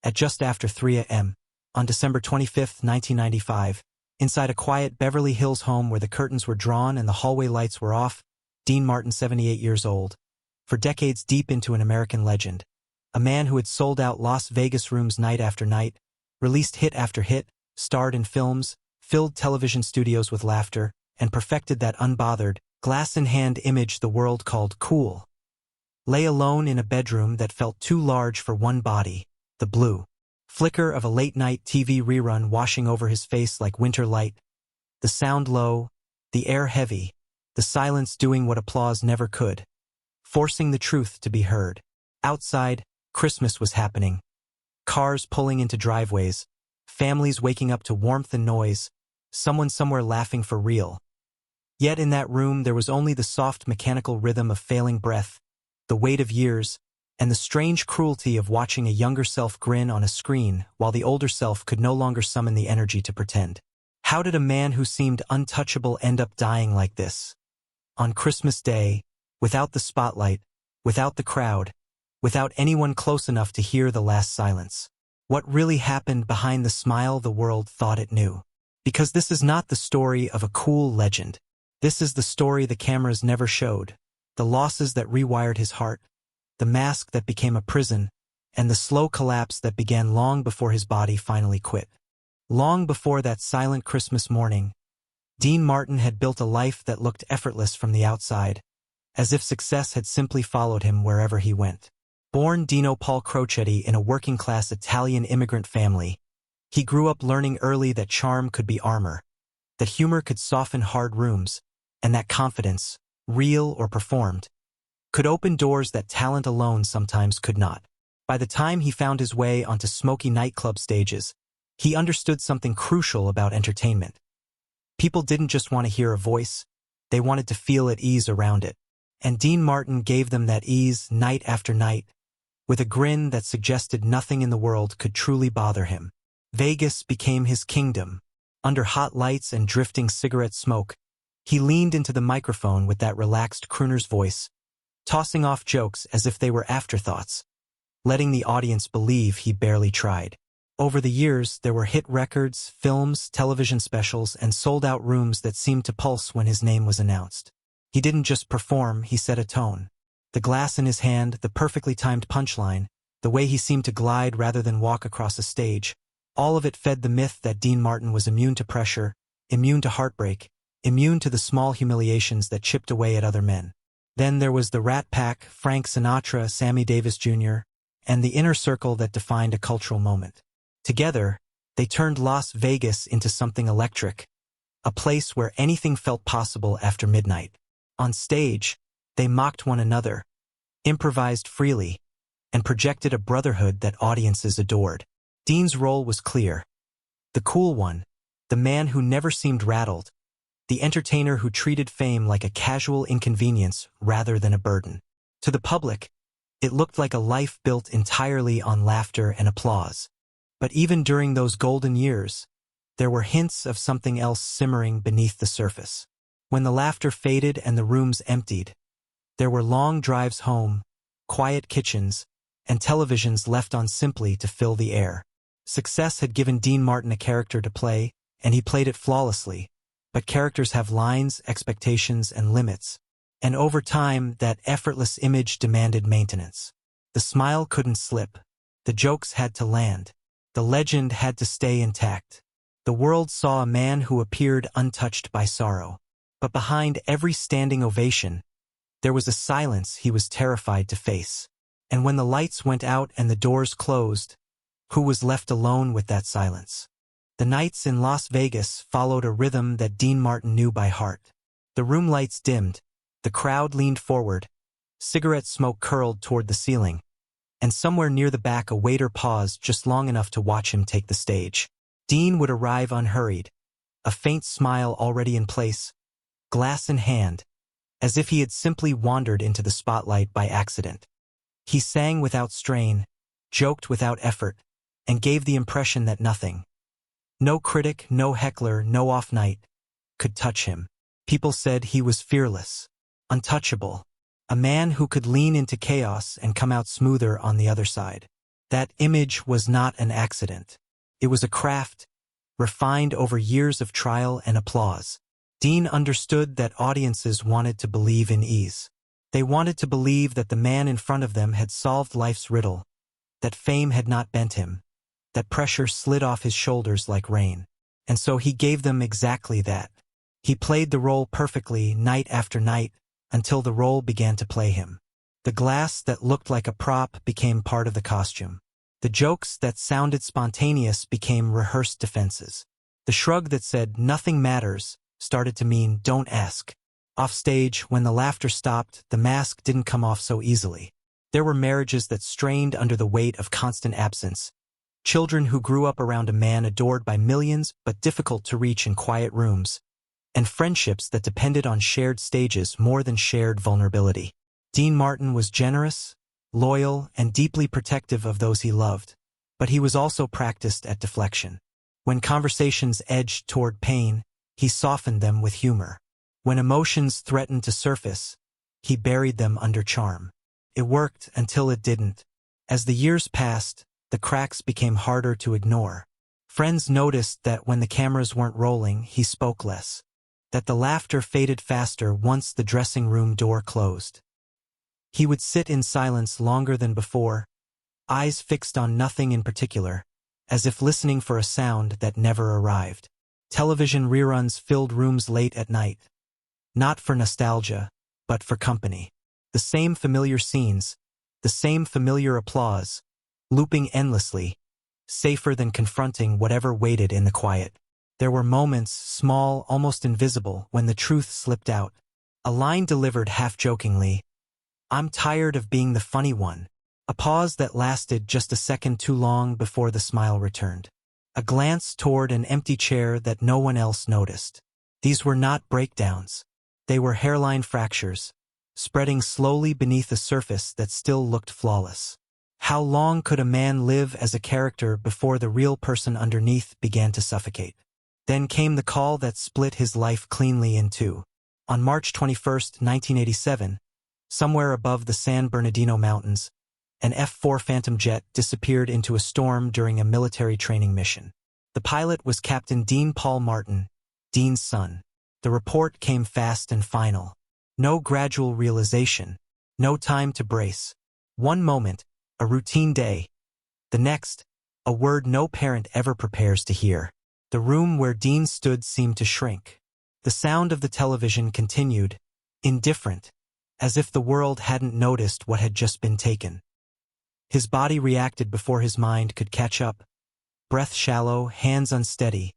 at just after 3 a.m., on December 25, 1995, inside a quiet Beverly Hills home where the curtains were drawn and the hallway lights were off, Dean Martin, 78 years old, for decades deep into an American legend, a man who had sold out Las Vegas rooms night after night, released hit after hit, starred in films, filled television studios with laughter, and perfected that unbothered, glass-in-hand image the world called cool. Lay alone in a bedroom that felt too large for one body, the blue flicker of a late-night TV rerun washing over his face like winter light, the sound low, the air heavy, the silence doing what applause never could, forcing the truth to be heard. Outside, Christmas was happening. Cars pulling into driveways, families waking up to warmth and noise, someone somewhere laughing for real. Yet in that room there was only the soft mechanical rhythm of failing breath, the weight of years, and the strange cruelty of watching a younger self grin on a screen while the older self could no longer summon the energy to pretend. How did a man who seemed untouchable end up dying like this? On Christmas Day, without the spotlight, without the crowd, without anyone close enough to hear the last silence. What really happened behind the smile the world thought it knew? Because this is not the story of a cool legend. This is the story the cameras never showed, the losses that rewired his heart, the mask that became a prison, and the slow collapse that began long before his body finally quit. Long before that silent Christmas morning, Dean Martin had built a life that looked effortless from the outside, as if success had simply followed him wherever he went. Born Dino Paul Crocetti in a working-class Italian immigrant family, he grew up learning early that charm could be armor, that humor could soften hard rooms, and that confidence, real or performed, could open doors that talent alone sometimes could not. By the time he found his way onto smoky nightclub stages, he understood something crucial about entertainment. People didn't just want to hear a voice, they wanted to feel at ease around it. And Dean Martin gave them that ease night after night, with a grin that suggested nothing in the world could truly bother him. Vegas became his kingdom. Under hot lights and drifting cigarette smoke, he leaned into the microphone with that relaxed crooner's voice, tossing off jokes as if they were afterthoughts, letting the audience believe he barely tried. Over the years, there were hit records, films, television specials, and sold-out rooms that seemed to pulse when his name was announced. He didn't just perform, he set a tone. The glass in his hand, the perfectly timed punchline, the way he seemed to glide rather than walk across a stage, all of it fed the myth that Dean Martin was immune to pressure, immune to heartbreak, immune to the small humiliations that chipped away at other men. Then there was the Rat Pack, Frank Sinatra, Sammy Davis Jr., and the inner circle that defined a cultural moment. Together, they turned Las Vegas into something electric, a place where anything felt possible after midnight. On stage, they mocked one another, improvised freely, and projected a brotherhood that audiences adored. Dean's role was clear. The cool one, the man who never seemed rattled, the entertainer who treated fame like a casual inconvenience rather than a burden. To the public, it looked like a life built entirely on laughter and applause. But even during those golden years, there were hints of something else simmering beneath the surface. When the laughter faded and the rooms emptied, there were long drives home, quiet kitchens, and televisions left on simply to fill the air. Success had given Dean Martin a character to play, and he played it flawlessly. But characters have lines, expectations, and limits. And over time, that effortless image demanded maintenance. The smile couldn't slip. The jokes had to land. The legend had to stay intact. The world saw a man who appeared untouched by sorrow. But behind every standing ovation, there was a silence he was terrified to face. And when the lights went out and the doors closed, who was left alone with that silence? The nights in Las Vegas followed a rhythm that Dean Martin knew by heart. The room lights dimmed, the crowd leaned forward, cigarette smoke curled toward the ceiling, and somewhere near the back a waiter paused just long enough to watch him take the stage. Dean would arrive unhurried, a faint smile already in place, glass in hand, as if he had simply wandered into the spotlight by accident. He sang without strain, joked without effort, and gave the impression that nothing, no critic, no heckler, no off night, could touch him. People said he was fearless, untouchable, a man who could lean into chaos and come out smoother on the other side. That image was not an accident. It was a craft, refined over years of trial and applause. Dean understood that audiences wanted to believe in ease. They wanted to believe that the man in front of them had solved life's riddle, that fame had not bent him, that pressure slid off his shoulders like rain. And so he gave them exactly that. He played the role perfectly night after night until the role began to play him. The glass that looked like a prop became part of the costume. The jokes that sounded spontaneous became rehearsed defenses. The shrug that said, "Nothing matters," started to mean, "Don't ask." Offstage, when the laughter stopped, the mask didn't come off so easily. There were marriages that strained under the weight of constant absence. Children who grew up around a man adored by millions but difficult to reach in quiet rooms. And friendships that depended on shared stages more than shared vulnerability. Dean Martin was generous, loyal, and deeply protective of those he loved, but he was also practiced at deflection. When conversations edged toward pain, he softened them with humor. When emotions threatened to surface, he buried them under charm. It worked until it didn't. As the years passed, the cracks became harder to ignore. Friends noticed that when the cameras weren't rolling, he spoke less. That the laughter faded faster once the dressing room door closed. He would sit in silence longer than before, eyes fixed on nothing in particular, as if listening for a sound that never arrived. Television reruns filled rooms late at night. Not for nostalgia, but for company. The same familiar scenes, the same familiar applause, looping endlessly, safer than confronting whatever waited in the quiet. There were moments, small, almost invisible, when the truth slipped out. A line delivered half-jokingly, "I'm tired of being the funny one." A pause that lasted just a second too long before the smile returned. A glance toward an empty chair that no one else noticed. These were not breakdowns. They were hairline fractures, spreading slowly beneath a surface that still looked flawless. How long could a man live as a character before the real person underneath began to suffocate? Then came the call that split his life cleanly in two. On March 21, 1987, somewhere above the San Bernardino Mountains, an F-4 Phantom jet disappeared into a storm during a military training mission. The pilot was Captain Dean Paul Martin, Dean's son. The report came fast and final. No gradual realization, no time to brace. One moment, a routine day. The next, a word no parent ever prepares to hear. The room where Dean stood seemed to shrink. The sound of the television continued, indifferent, as if the world hadn't noticed what had just been taken. His body reacted before his mind could catch up, breath shallow, hands unsteady,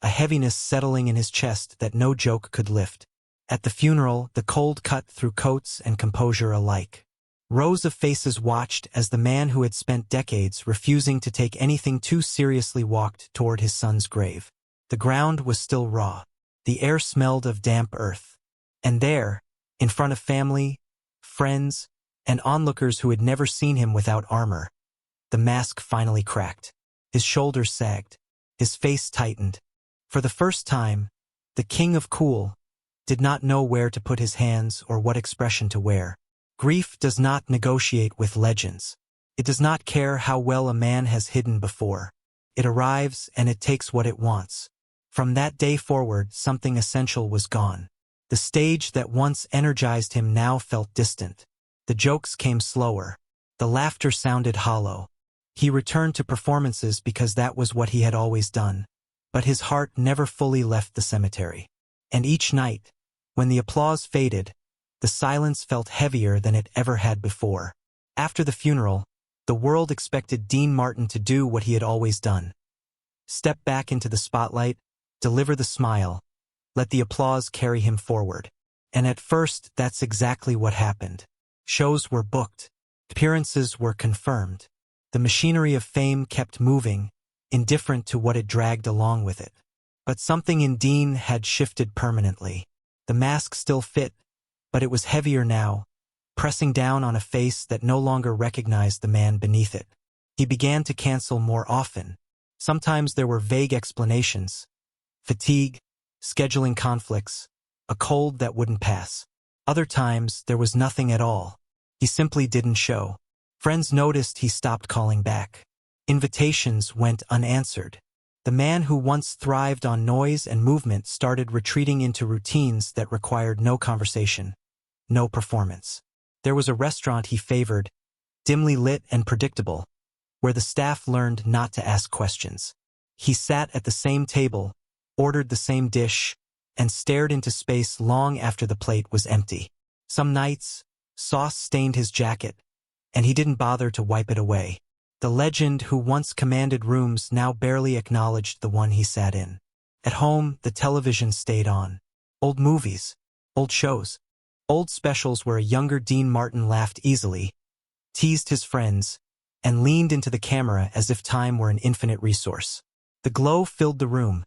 a heaviness settling in his chest that no joke could lift. At the funeral, the cold cut through coats and composure alike. Rows of faces watched as the man who had spent decades refusing to take anything too seriously walked toward his son's grave. The ground was still raw. The air smelled of damp earth. And there, in front of family, friends, and onlookers who had never seen him without armor, the mask finally cracked. His shoulders sagged. His face tightened. For the first time, the king of cool did not know where to put his hands or what expression to wear. Grief does not negotiate with legends. It does not care how well a man has hidden before. It arrives and it takes what it wants. From that day forward, something essential was gone. The stage that once energized him now felt distant. The jokes came slower. The laughter sounded hollow. He returned to performances because that was what he had always done. But his heart never fully left the cemetery. And each night, when the applause faded, the silence felt heavier than it ever had before. After the funeral, the world expected Dean Martin to do what he had always done. Step back into the spotlight, deliver the smile, let the applause carry him forward. And at first, that's exactly what happened. Shows were booked. Appearances were confirmed. The machinery of fame kept moving, indifferent to what it dragged along with it. But something in Dean had shifted permanently. The mask still fit, but it was heavier now, pressing down on a face that no longer recognized the man beneath it. He began to cancel more often. Sometimes there were vague explanations. Fatigue, scheduling conflicts, a cold that wouldn't pass. Other times, there was nothing at all. He simply didn't show. Friends noticed he stopped calling back. Invitations went unanswered. The man who once thrived on noise and movement started retreating into routines that required no conversation, no performance. There was a restaurant he favored, dimly lit and predictable, where the staff learned not to ask questions. He sat at the same table, ordered the same dish, and stared into space long after the plate was empty. Some nights, sauce stained his jacket, and he didn't bother to wipe it away. The legend who once commanded rooms now barely acknowledged the one he sat in. At home, the television stayed on. Old movies, old shows, old specials where a younger Dean Martin laughed easily, teased his friends, and leaned into the camera as if time were an infinite resource. The glow filled the room,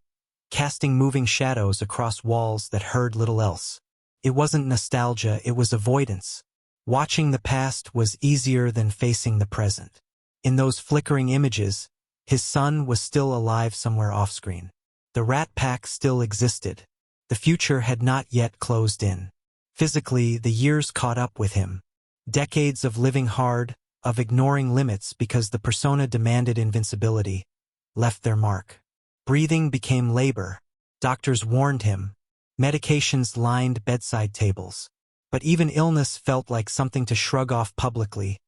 casting moving shadows across walls that heard little else. It wasn't nostalgia, it was avoidance. Watching the past was easier than facing the present. In those flickering images, his son was still alive somewhere off-screen. The Rat Pack still existed. The future had not yet closed in. Physically, the years caught up with him. Decades of living hard, of ignoring limits because the persona demanded invincibility, left their mark. Breathing became labor. Doctors warned him. Medications lined bedside tables. But even illness felt like something to shrug off publicly,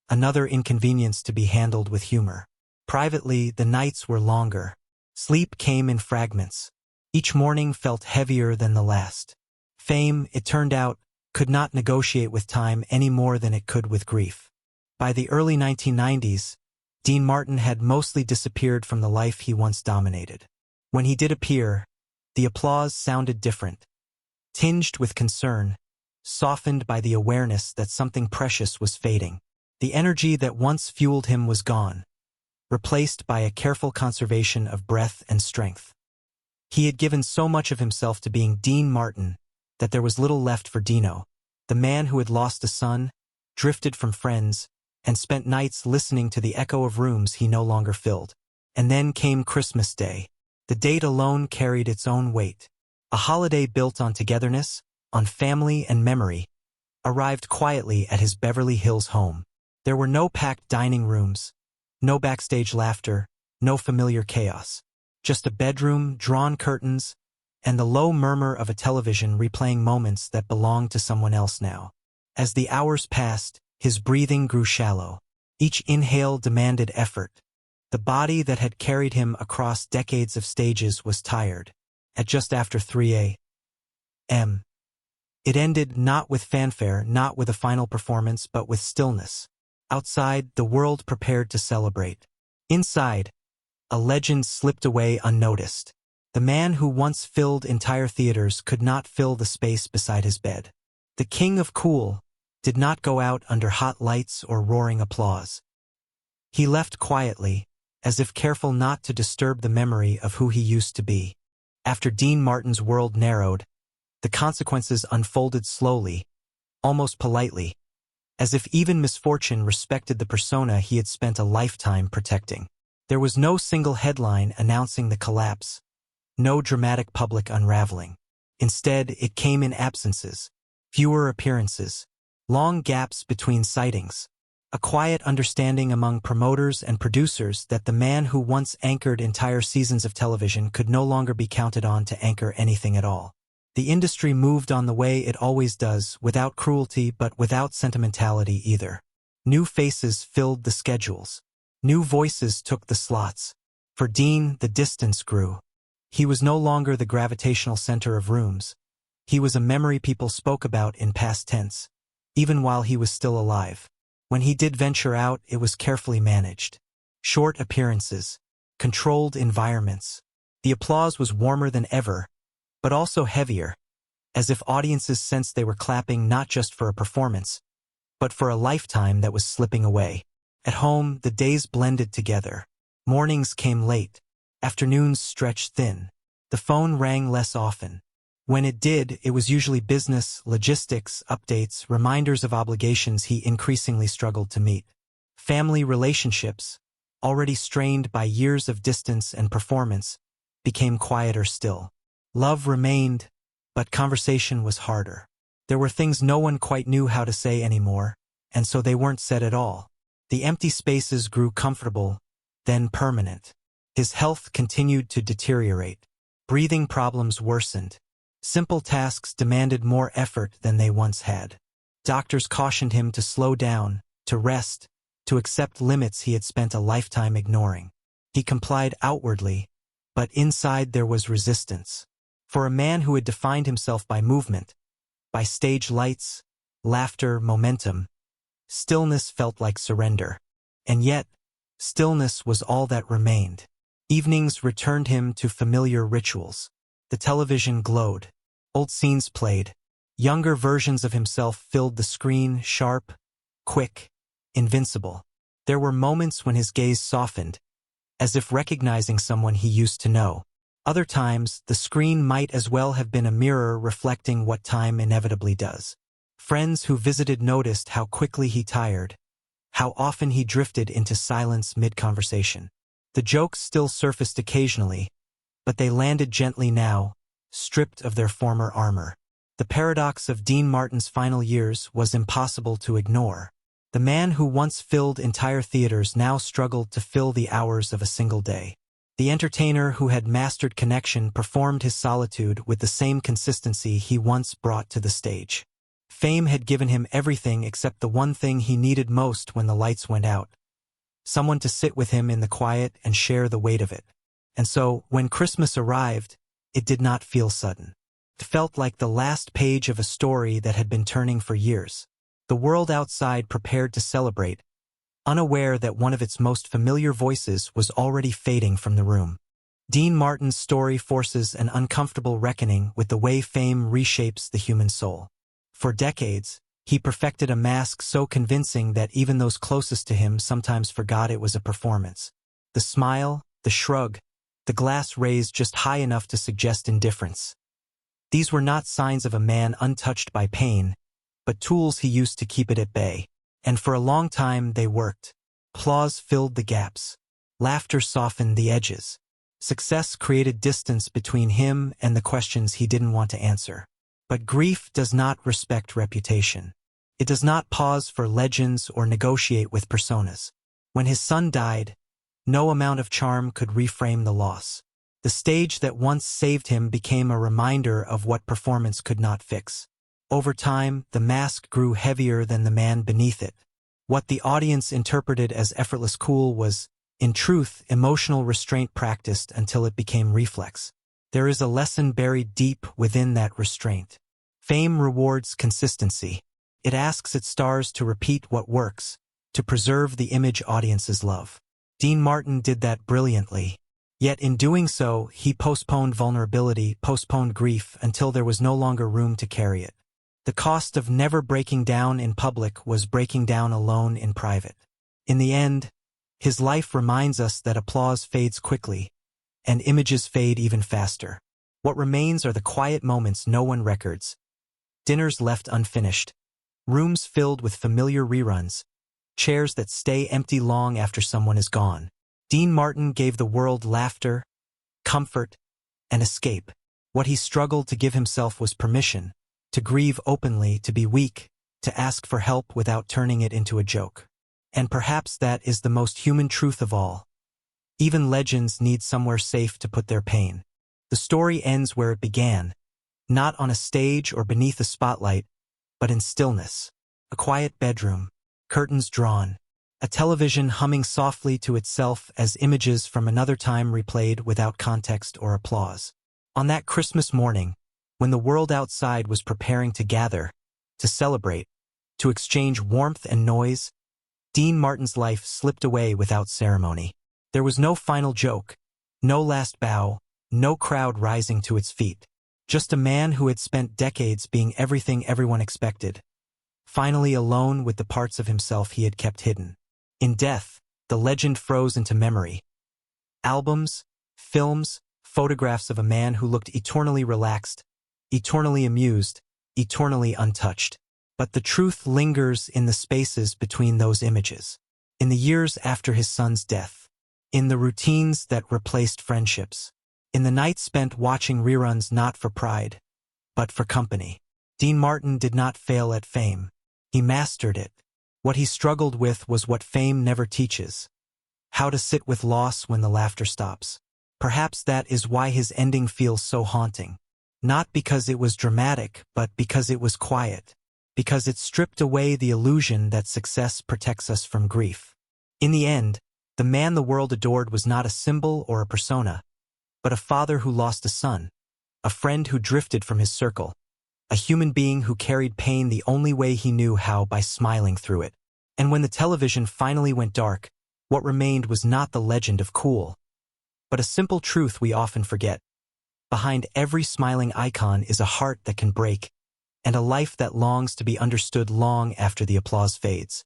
another inconvenience to be handled with humor. Privately, the nights were longer. Sleep came in fragments. Each morning felt heavier than the last. Fame, it turned out, could not negotiate with time any more than it could with grief. By the early 1990s, Dean Martin had mostly disappeared from the life he once dominated. When he did appear, the applause sounded different, tinged with concern, softened by the awareness that something precious was fading. The energy that once fueled him was gone, replaced by a careful conservation of breath and strength. He had given so much of himself to being Dean Martin that there was little left for Dino, the man who had lost a son, drifted from friends, and spent nights listening to the echo of rooms he no longer filled. And then came Christmas Day. The date alone carried its own weight. A holiday built on togetherness, on family and memory, arrived quietly at his Beverly Hills home. There were no packed dining rooms, no backstage laughter, no familiar chaos. Just a bedroom, drawn curtains, and the low murmur of a television replaying moments that belonged to someone else now. As the hours passed, his breathing grew shallow. Each inhale demanded effort. The body that had carried him across decades of stages was tired. At just after 3 a.m., it ended not with fanfare, not with a final performance, but with stillness. Outside, the world prepared to celebrate. Inside, a legend slipped away unnoticed. The man who once filled entire theaters could not fill the space beside his bed. The king of cool did not go out under hot lights or roaring applause. He left quietly, as if careful not to disturb the memory of who he used to be. After Dean Martin's world narrowed, the consequences unfolded slowly, almost politely, as if even misfortune respected the persona he had spent a lifetime protecting. There was no single headline announcing the collapse, no dramatic public unraveling. Instead, it came in absences, fewer appearances, long gaps between sightings, a quiet understanding among promoters and producers that the man who once anchored entire seasons of television could no longer be counted on to anchor anything at all. The industry moved on the way it always does, without cruelty but without sentimentality either. New faces filled the schedules. New voices took the slots. For Dean, the distance grew. He was no longer the gravitational center of rooms. He was a memory people spoke about in past tense, even while he was still alive. When he did venture out, it was carefully managed. Short appearances, controlled environments. The applause was warmer than ever, but also heavier, as if audiences sensed they were clapping not just for a performance, but for a lifetime that was slipping away. At home, the days blended together. Mornings came late. Afternoons stretched thin. The phone rang less often. When it did, it was usually business, logistics, updates, reminders of obligations he increasingly struggled to meet. Family relationships, already strained by years of distance and performance, became quieter still. Love remained, but conversation was harder. There were things no one quite knew how to say anymore, and so they weren't said at all. The empty spaces grew comfortable, then permanent. His health continued to deteriorate. Breathing problems worsened. Simple tasks demanded more effort than they once had. Doctors cautioned him to slow down, to rest, to accept limits he had spent a lifetime ignoring. He complied outwardly, but inside there was resistance. For a man who had defined himself by movement, by stage lights, laughter, momentum, stillness felt like surrender. And yet, stillness was all that remained. Evenings returned him to familiar rituals. The television glowed. Old scenes played. Younger versions of himself filled the screen, sharp, quick, invincible. There were moments when his gaze softened, as if recognizing someone he used to know. Other times, the screen might as well have been a mirror reflecting what time inevitably does. Friends who visited noticed how quickly he tired, how often he drifted into silence mid-conversation. The jokes still surfaced occasionally, but they landed gently now, stripped of their former armor. The paradox of Dean Martin's final years was impossible to ignore. The man who once filled entire theaters now struggled to fill the hours of a single day. The entertainer who had mastered connection performed his solitude with the same consistency he once brought to the stage. Fame had given him everything except the one thing he needed most when the lights went out: someone to sit with him in the quiet and share the weight of it. And so, when Christmas arrived, it did not feel sudden. It felt like the last page of a story that had been turning for years. The world outside prepared to celebrate, unaware that one of its most familiar voices was already fading from the room. Dean Martin's story forces an uncomfortable reckoning with the way fame reshapes the human soul. For decades, he perfected a mask so convincing that even those closest to him sometimes forgot it was a performance. The smile, the shrug, the glass raised just high enough to suggest indifference. These were not signs of a man untouched by pain, but tools he used to keep it at bay. And for a long time they worked. Applause filled the gaps. Laughter softened the edges. Success created distance between him and the questions he didn't want to answer. But grief does not respect reputation. It does not pause for legends or negotiate with personas. When his son died, no amount of charm could reframe the loss. The stage that once saved him became a reminder of what performance could not fix. Over time, the mask grew heavier than the man beneath it. What the audience interpreted as effortless cool was, in truth, emotional restraint practiced until it became reflex. There is a lesson buried deep within that restraint. Fame rewards consistency. It asks its stars to repeat what works, to preserve the image audiences love. Dean Martin did that brilliantly. Yet in doing so, he postponed vulnerability, postponed grief, until there was no longer room to carry it. The cost of never breaking down in public was breaking down alone in private. In the end, his life reminds us that applause fades quickly, and images fade even faster. What remains are the quiet moments no one records, dinners left unfinished, rooms filled with familiar reruns, chairs that stay empty long after someone is gone. Dean Martin gave the world laughter, comfort, and escape. What he struggled to give himself was permission, to grieve openly, to be weak, to ask for help without turning it into a joke. And perhaps that is the most human truth of all. Even legends need somewhere safe to put their pain. The story ends where it began, not on a stage or beneath a spotlight, but in stillness. A quiet bedroom, curtains drawn, a television humming softly to itself as images from another time replayed without context or applause. On that Christmas morning, when the world outside was preparing to gather, to celebrate, to exchange warmth and noise, Dean Martin's life slipped away without ceremony. There was no final joke, no last bow, no crowd rising to its feet. Just a man who had spent decades being everything everyone expected, finally alone with the parts of himself he had kept hidden. In death, the legend froze into memory. Albums, films, photographs of a man who looked eternally relaxed, eternally amused, eternally untouched. But the truth lingers in the spaces between those images, in the years after his son's death, in the routines that replaced friendships, in the nights spent watching reruns not for pride, but for company. Dean Martin did not fail at fame. He mastered it. What he struggled with was what fame never teaches: how to sit with loss when the laughter stops. Perhaps that is why his ending feels so haunting. Not because it was dramatic, but because it was quiet. Because it stripped away the illusion that success protects us from grief. In the end, the man the world adored was not a symbol or a persona, but a father who lost a son, a friend who drifted from his circle, a human being who carried pain the only way he knew how, by smiling through it. And when the television finally went dark, what remained was not the legend of Cool, but a simple truth we often forget. Behind every smiling icon is a heart that can break, and a life that longs to be understood long after the applause fades.